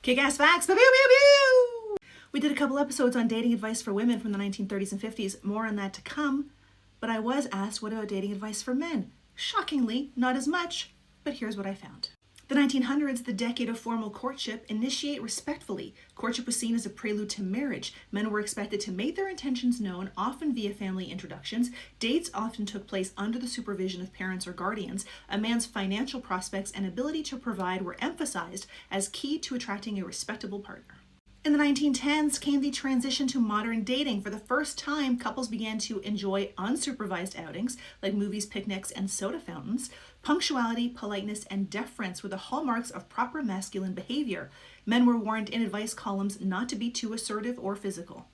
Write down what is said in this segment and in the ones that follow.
Kick-ass facts, pew, pew, pew, pew. We did a couple episodes on dating advice for women from the 1930s and 50s. More on that to come. But I was asked, what about dating advice for men? Shockingly, not as much, but here's what I found. The 1900s, the decade of formal courtship, initiate respectfully. Courtship was seen as a prelude to marriage. Men were expected to make their intentions known, often via family introductions. Dates often took place under the supervision of parents or guardians. A man's financial prospects and ability to provide were emphasized as key to attracting a respectable partner. In the 1910s came the transition to modern dating. For the first time, couples began to enjoy unsupervised outings like movies, picnics, and soda fountains. Punctuality, politeness, and deference were the hallmarks of proper masculine behavior. Men were warned in advice columns not to be too assertive or physical.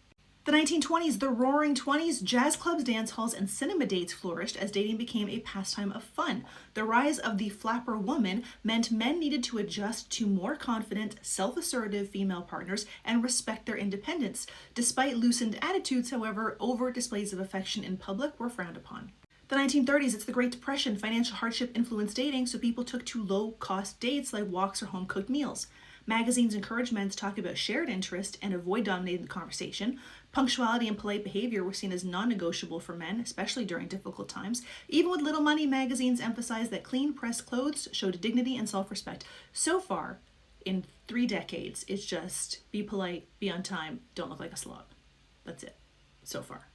The 1920s, the roaring 20s, jazz clubs, dance halls, and cinema dates flourished as dating became a pastime of fun. The rise of the flapper woman meant men needed to adjust to more confident, self-assertive female partners and respect their independence. Despite loosened attitudes, however, overt displays of affection in public were frowned upon. The 1930s, it's the Great Depression. Financial hardship influenced dating, so people took to low-cost dates like walks or home-cooked meals. Magazines encouraged men to talk about shared interest and avoid dominating the conversation. Punctuality and polite behavior were seen as non-negotiable for men, especially during difficult times. Even with little money, magazines emphasized that clean, pressed clothes showed dignity and self-respect. So far, in 3 decades, it's just be polite, be on time, don't look like a slob. That's it, so far.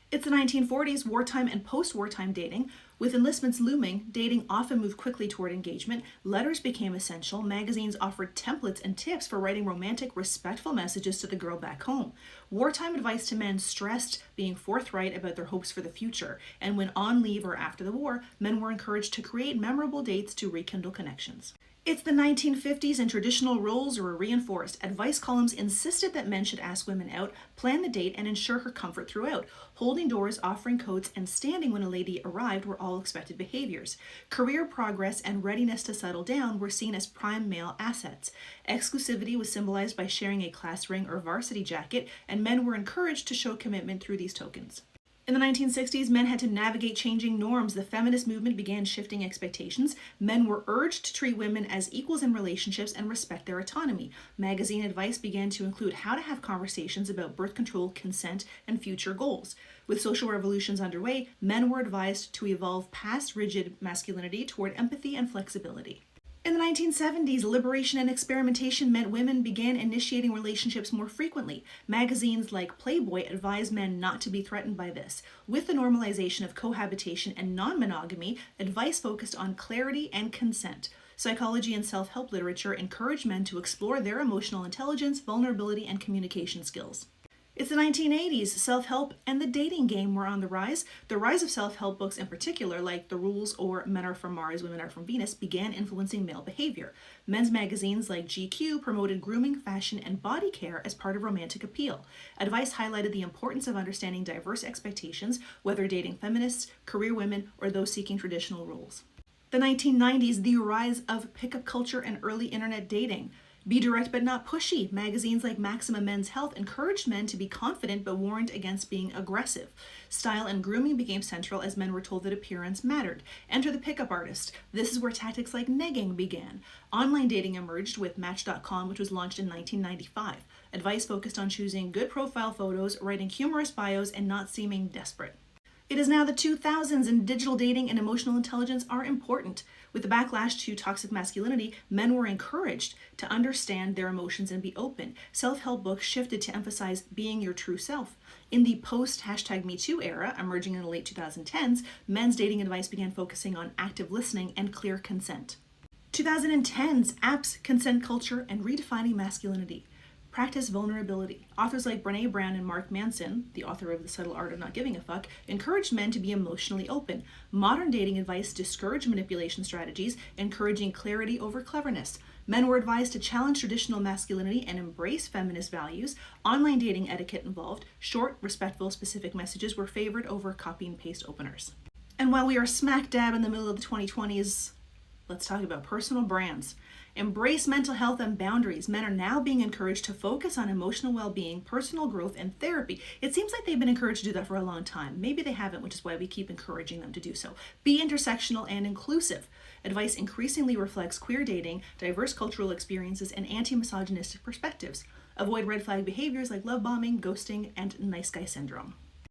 It's the 1940s, wartime and post-wartime dating. With enlistments looming, dating often moved quickly toward engagement. Letters became essential. Magazines offered templates and tips for writing romantic, respectful messages to the girl back home. Wartime advice to men stressed being forthright about their hopes for the future. And when on leave or after the war, men were encouraged to create memorable dates to rekindle connections. It's the 1950s and traditional roles were reinforced. Advice columns insisted that men should ask women out, plan the date, and ensure her comfort throughout. Holding doors, offering coats, and standing when a lady arrived were all expected behaviors. Career progress and readiness to settle down were seen as prime male assets. Exclusivity was symbolized by sharing a class ring or varsity jacket, and men were encouraged to show commitment through these tokens. In the 1960s, men had to navigate changing norms. The feminist movement began shifting expectations. Men were urged to treat women as equals in relationships and respect their autonomy. Magazine advice began to include how to have conversations about birth control, consent, and future goals. With social revolutions underway, men were advised to evolve past rigid masculinity toward empathy and flexibility. In the 1970s, liberation and experimentation meant women began initiating relationships more frequently. Magazines like Playboy advised men not to be threatened by this. With the normalization of cohabitation and non-monogamy, advice focused on clarity and consent. Psychology and self-help literature encouraged men to explore their emotional intelligence, vulnerability, and communication skills. It's the 1980s. Self-help and the dating game were on the rise. The rise of self-help books in particular, like The Rules or Men Are From Mars, Women Are From Venus, began influencing male behavior. Men's magazines like GQ promoted grooming, fashion, and body care as part of romantic appeal. Advice highlighted the importance of understanding diverse expectations, whether dating feminists, career women, or those seeking traditional roles. The 1990s, the rise of pickup culture and early internet dating. Be direct but not pushy. Magazines like Maxima Men's Health encouraged men to be confident but warned against being aggressive. Style and grooming became central as men were told that appearance mattered. Enter the pickup artist. This is where tactics like negging began. Online dating emerged with Match.com, which was launched in 1995. Advice focused on choosing good profile photos, writing humorous bios, and not seeming desperate. It is now the 2000s, and digital dating and emotional intelligence are important. With the backlash to toxic masculinity, men were encouraged to understand their emotions and be open. Self-help books shifted to emphasize being your true self. In the post-#MeToo era, emerging in the late 2010s, men's dating advice began focusing on active listening and clear consent. 2010s, apps, consent culture, and redefining masculinity. Practice vulnerability. Authors like Brené Brown and Mark Manson, the author of The Subtle Art of Not Giving a Fuck, encouraged men to be emotionally open. Modern dating advice discouraged manipulation strategies, encouraging clarity over cleverness. Men were advised to challenge traditional masculinity and embrace feminist values. Online dating etiquette involved. Short, respectful, specific messages were favored over copy and paste openers. And while we are smack dab in the middle of the 2020s, let's talk about personal brands. Embrace mental health and boundaries. Men are now being encouraged to focus on emotional well-being, personal growth, and therapy. It seems like they've been encouraged to do that for a long time. Maybe they haven't, which is why we keep encouraging them to do so. Be intersectional and inclusive. Advice increasingly reflects queer dating, diverse cultural experiences, and anti-misogynistic perspectives. Avoid red flag behaviors like love bombing, ghosting, and nice guy syndrome.